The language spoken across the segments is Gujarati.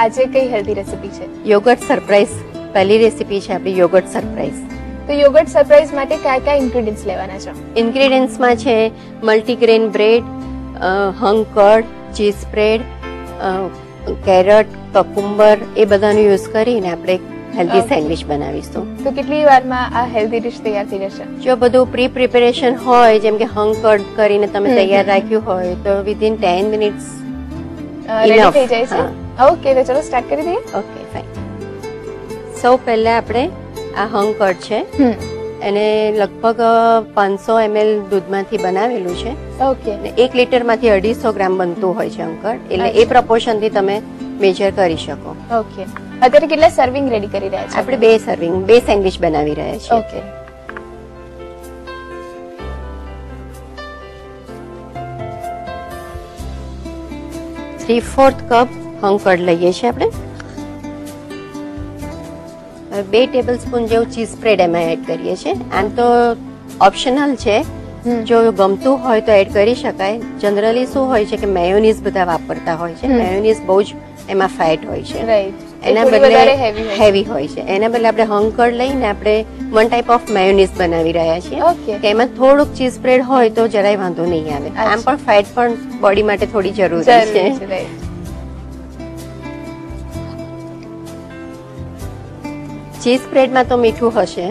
આજે કઈ હેલ્ધી રેસીપી છે? યોગર્ટ સરપ્રાઈઝ પહેલી રેસીપી છે આપણી યોગર્ટ સરપ્રાઈઝ. તો યોગર્ટ સરપ્રાઈઝ માટે કયા કયા ઇન્ગ્રેડિયન્ટ્સ લેવાના છે? ઇન્ગ્રેડિયન્ટ્સમાં છે multigrain bread, hung curd, cheese spread, carrot, cucumber એ બધાનો યુઝ કરીને આપણે હેલ્ધી સેન્ડવિચ બનાવીશું. તો કેટલી વારમાં આ હેલ્ધી ડિશ તૈયાર થઈ જશે? જો બધું પ્રિપરેશન હોય, જેમ કે હંગ કર્ડ કરીને તમે તૈયાર રાખ્યું હોય તો વિધિન 10 મિનિટ્સ રેડી થઈ જાય છે. ઓકે, તો ચલો સ્ટાર્ટ કરી દઈએ. Okay, fine. સૌ પહેલા આપણે આ હંગ કર્ડ છે એને લગભગ 500 ml દૂધમાંથી બનાવેલું છે. ઓકે. 1 લીટરમાંથી 250 ગ્રામ બનતું હોય છે હંગ કર્ડ, એટલે એ પ્રપોર્શનથી તમે મેજર કરી શકો. ઓકે. અત્યારે કેટલા સર્વિંગ રેડી કરી રહ્યા છે? આપણે 2 સર્વિંગ 2 સેન્ડવિચ બનાવી રહ્યા છીએ. ઓકે. ત્રણ કપ હંગ કર્ડ લઈએ છીએ આપણે. 2 ટેબલસ્પૂન જેવું ચીઝ સ્પ્રેડ એમાં એડ કરીએ છીએ. આમ તો ઓપ્શનલ છે, જો ગમતું હોય તો એડ કરી શકાય. જનરલી શું હોય છે કે મેયોનીઝ બધા વાપરતા હોય છે. મેયોનીઝ બહુ જ એમાં ફેટ હોય છે, એના બદલે હેવી હોય છે. એના બદલે આપણે હંગ કર્ડ લઈને આપણે વન ટાઈપ ઓફ મેયોનીઝ બનાવી રહ્યા છીએ. એમાં થોડુંક ચીઝ સ્પ્રેડ હોય તો જરાય વાંધો નહીં આવે. આમ પણ ફેટ પણ બોડી માટે થોડી જરૂરી છે. ચીઝ સ્પ્રેડમાં તો મીઠું હશે,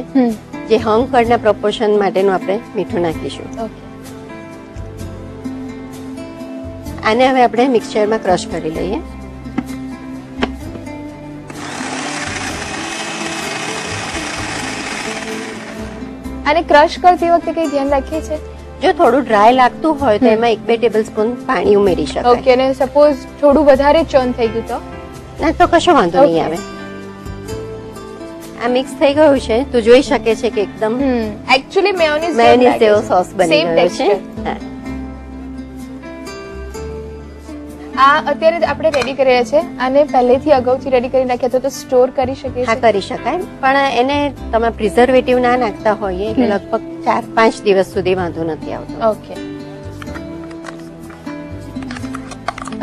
જે હંગ કર્ડના પ્રપોર્શન માટેનું આપણે મીઠું નાખીશું. આને હવે આપણે મિક્સચરમાં ક્રશ કરી લઈએ. અને ક્રશ કરતી વખતે કઈ ધ્યાન રાખીએ છે? જો થોડું ડ્રાય લાગતું હોય તો એમાં 1-2 ટેબલસ્પૂન પાણી ઉમેરી શકાય. ઓકે. અને સપોઝ થોડું વધારે ચર્ન થઈ ગયું તો? ના, તો કશો વાંધો નહીં આવે. આ મિક્સ થઈ ગયું છે તો જોઈ શકે છે કે એકદમ એક્ચ્યુઅલી મેયોનીઝ જેવો સોસ બની ગયો છે. આ અત્યારે આપણે રેડી કરી રહ્યા છે. આને પહેલેથી અગાઉથી રેડી કરી નાખ્યા તો સ્ટોર કરી શકીએ? હા, કરી શકાય, પણ એને તમે પ્રિઝર્વેટિવ ના નાખતા હોઈએ એટલે લગભગ 4-5 દિવસ સુધી વાંધો નથી આવતો. ઓકે.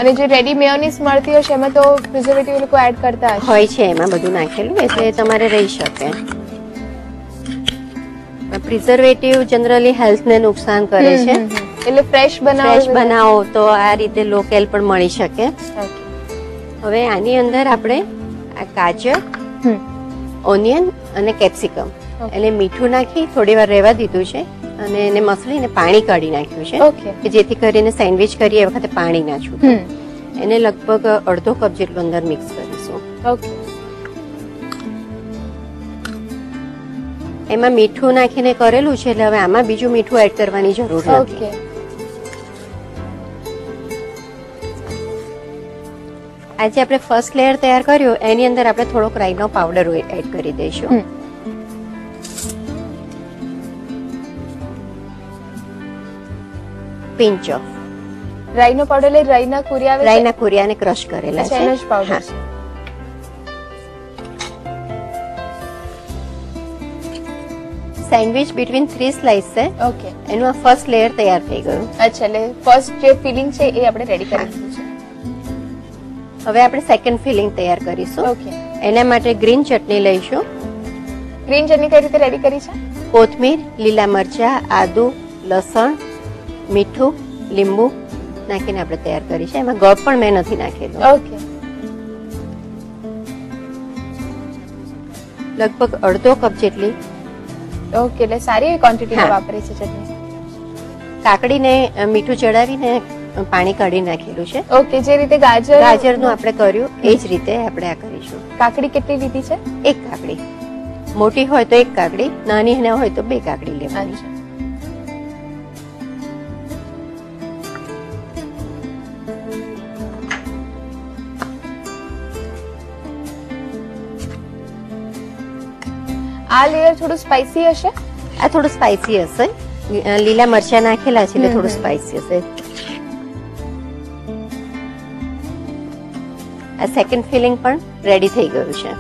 અને જે રેડી મેયોનીઝ મળતી હશે એમાં તો પ્રિઝર્વેટિવ લોકો એડ કરતા હોય છે, એમાં બધું નાખેલું, એટલે તમારે રહી શકે. પ્રિઝર્વેટિવ જનરલી હેલ્થને નુકસાન કરે છે, એટલે ફ્રેશ બનાવો તો આ રીતે લોકેલ પણ મળી શકે. હવે આની અંદર આપણે આ ગાજર, ઓનિયન અને કેપ્સિકમ એટલે મીઠું નાખી થોડી વાર રહેવા દીધું છે અને એને મસળીને પાણી કાઢી નાખ્યું છે કે જેથી કરીને સેન્ડવિચ કરીએ એ વખતે પાણી ના છૂટે. એને લગભગ અડધો કપ જેટલું અંદર મિક્સ કરીશું. એમાં મીઠું નાખીને કરેલું છે એટલે હવે આમાં બીજું મીઠું એડ કરવાની જરૂર નથી. આજે આપણે ફર્સ્ટ લેયર તૈયાર કર્યું એની અંદર આપણે થોડોક રાઈનો પાવડર એડ કરી દઈશું. પિંચ ઓફ રાઈનો પાવડર એટલે રાઈના કુરિયાને ક્રશ કરેલા છે. સેન્ડવિચ બિટવીન 3 સ્લાઇસ છે. ઓકે. એનું આ ફર્સ્ટ લેયર તૈયાર થઈ ગયું. અચ્છા, એટલે ફર્સ્ટ જે ફિલિંગ છે એ આપણે રેડી કરી દીધું છે. હવે આપણે સેકન્ડ ફિલિંગ તૈયાર કરીશું. ઓકે. એના માટે ગ્રીન ચટણી લઈશું. ગ્રીન ચટણી કઈ રીતે રેડી કરી છે? કોથમીર, લીલા મરચા, આદુ, લસણ, મીઠું, લીંબુ નાખીને આપણે તૈયાર કરી છે. એમાં ગોળ પણ મેં નથી નાખેલું. ઓકે. લગભગ અડધો કપ જેટલી. ઓકે, એટલે સારી ક્વોન્ટિટીમાં વાપરી છે ચટણી. કાકડીને મીઠું ચડાવીને પાણી કાઢી નાખેલું છે. ઓકે. જે રીતે ગાજરનું આપણે કર્યું એ જ રીતે આપણે આ કરીશું. કાકડી કેટલી લીધી છે? 1 કાકડી. મોટી હોય તો 1 કાકડી, નાની ના હોય તો 2 કાકડી લેવાની છે. આ લેયર થોડું સ્પાઈસી હશે? આ થોડું સ્પાઈસી હશે. લીલા મરચા નાખેલા છે એટલે થોડું સ્પાઈસી હશે. આ સેકન્ડ ફિલિંગ પણ રેડી થઈ ગયું છે.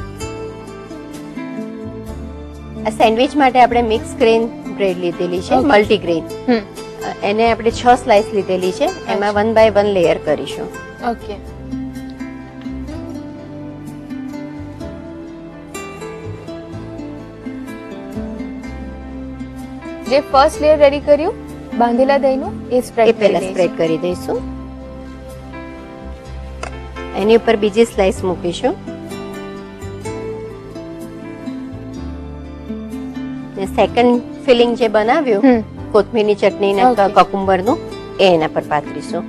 આ સેન્ડવિચ માટે આપણે મિક્સ ગ્રેન બ્રેડ લીધેલી છે, મલ્ટીગ્રેન. એને આપણે 6 સ્લાઇસ લીધેલી છે. એમાં 1 બાય 1 લેયર કરીશું. ઓકે. જે ફર્સ્ટ લેયર રેડી કર્યું બાંધેલા દહીંનું એ એ સ્પ્રેડ પહેલા સ્પ્રેડ કરી દઈશું. એની ઉપર બીજી સ્લાઇસ મૂકીશું. ને સેકન્ડ ફિલિંગ જે બનાવ્યું કોથમીરની ચટણી ને કકુંબરનું એ એના પર પાથરીશું.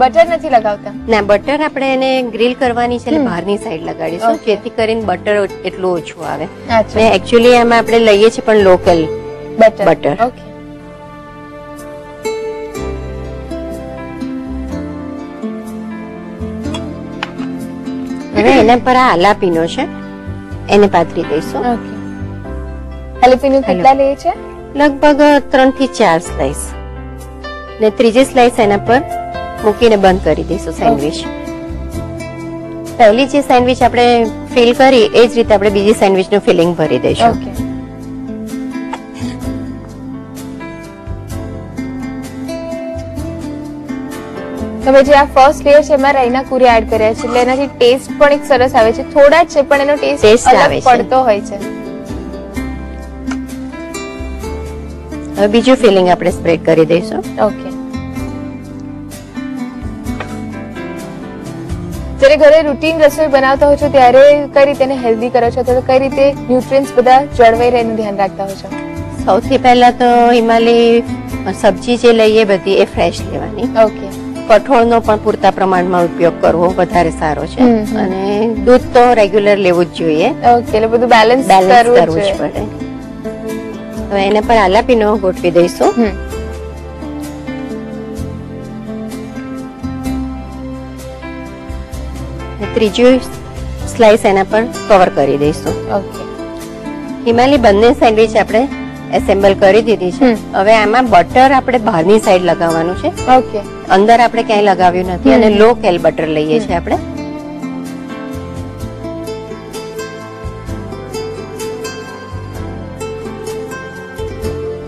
બટર નથી લગાવતા? ના, બટર આપણે એને ગ્રીલ કરવાની છે એટલે બહારની સાઈડ લગાડીશું જેથી કરીને બટર એટલું ઓછું આવે. ને એકચ્યુઅલી આમાં આપણે લઈએ છીએ પણ લોકલ બટર. ઓકે. હવે એના પર આ હાલાપીનો છે એને પાથરી દઈશું. ઓકે. હાલાપીનો કેટલા લે છે? લગભગ 3 થી 4 સ્લાઇસ. ને ત્રીજી સ્લાઇસ એના પર મૂકીને બંધ કરી દઈશું સેન્ડવિચ. પહેલી જે સેન્ડવિચ આપણે ફિલ કરી એ જ રીતે આપણે બીજી સેન્ડવિચનું ફિલિંગ ભરી દઈશું. ઓકે. હવે જે આ ફર્સ્ટ લેયર છે એમાં રાઈના કુરિયા એડ કર્યા છે એટલે એનાથી ટેસ્ટ પણ એક સરસ આવે છે. થોડા જ છે પણ એનો ટેસ્ટ અલગ પડતો હોય છે. હવે બીજું ફિલિંગ આપણે સ્પ્રેડ કરી દઈશું. ઓકે. જ્યારે ઘરે રૂટીન રસોઈ બનાવતા હો છો ત્યારે કઈ રીતે એને હેલ્ધી કરો છો, તો કઈ રીતે ન્યુટ્રિયન્ટ્સ બધા જળવાઈ રહે એનું ધ્યાન રાખતા હો છો? સૌથી પહેલા તો હિમાલય સબ્જી જે લઈએ બધી એ ફ્રેશ લેવાની. ઓકે. કઠોળનો પણ પૂરતા પ્રમાણમાં ઉપયોગ કરવો વધારે સારો છે. અને દૂધ તો રેગ્યુલર લેવું જ જોઈએ. ઓકે, એટલે બધું બેલેન્સ કરવું જ પડે. હવે એને પર હાલાપીનો ગોઠવી દઈશું. ત્રીજી સ્લાઇસ એના પર કવર કરી દઈશું. ઓકે. હિમાલય બંને સેન્ડવિચ આપણે એસેમ્બલ કરી દીધી છે. હવે આમાં બટર આપણે બહારની સાઈડ લગાવવાનું છે. ઓકે. અંદર આપણે ક્યાંય લગાવ્યું નથી અને લો કેલ બટર લઈએ છીએ આપણે.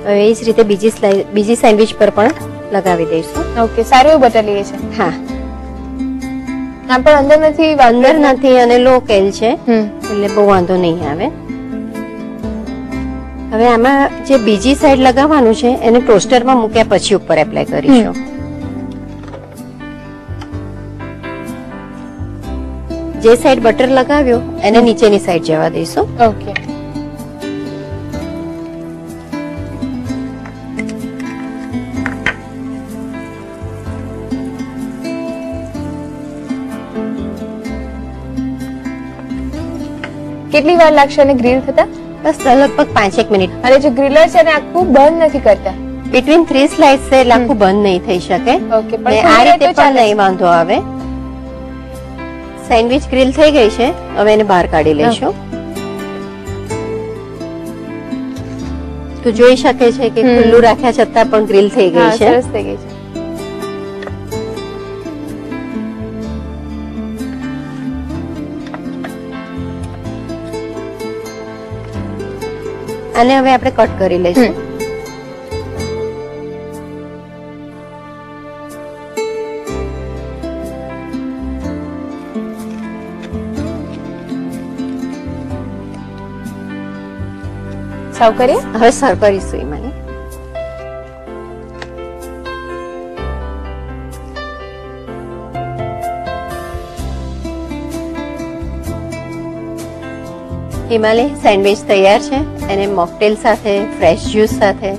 હવે એ જ રીતે બીજી સેન્ડવિચ પર પણ લગાવી દઈશું. ઓકે. સારું એવું બટર લઈએ છે. હા, આ પણ અંદર નથી, અંદર નથી અને લો કેલ છે એટલે બહુ વાંધો નહીં આવે. હવે આમાં જે બીજી સાઈડ લગાવવાનું છે એને ટોસ્ટરમાં મૂક્યા પછી ઉપર એપ્લાય કરીશું. જે સાઈડ બટર લગાવ્યો એને નીચેની સાઈડ જવા દઈશું. ઓકે. કેટલી વાર લાગશે અને ગ્રીલ થતા? બસ લગભગ 5-1 મિનિટ. અને જે ગ્રીલર છે એને આખું બંધ નથી કરતા? બિટવીન 3 સ્લાઇસ છે એટલે આખું બંધ નહીં થઈ શકે. ઓકે. પણ આ રીતે પણ નહીં વાંધો આવે. સેન્ડવિચ ગ્રીલ થઈ ગઈ છે. હવે એને બહાર કાઢી લઈશું. તો જોઈ શકે છે કે ખુલ્લું રાખ્યા છતાં પણ ગ્રીલ થઈ ગઈ છે. સરસ થઈ ગઈ છે. અને હવે આપણે કટ કરી લઈશું. સર્વ કરીએ? હવે સર્વ કરીશું એમાં. હિમાલય સેન્ડવિચ તૈયાર છે. એને મોકટેલ સાથે, ફ્રેશ જ્યુસ સાથે,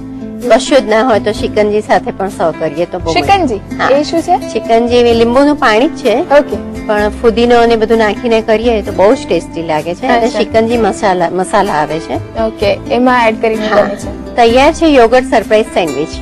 કશું જ ના હોય તો શિકંજી સાથે પણ સર્વ કરીએ તો બહુ. શિકંજી એ શું છે? શિકંજી લીંબુનું પાણી જ છે. ઓકે. પણ ફુદીનો અને બધું નાખીને કરીએ તો બહુ જ ટેસ્ટી લાગે છે. અને શિકંજી મસાલા આવે છે. ઓકે. એમાં એડ કરીને બને છે. તૈયાર છે યોગર્ટ સરપ્રાઈઝ સેન્ડવિચ.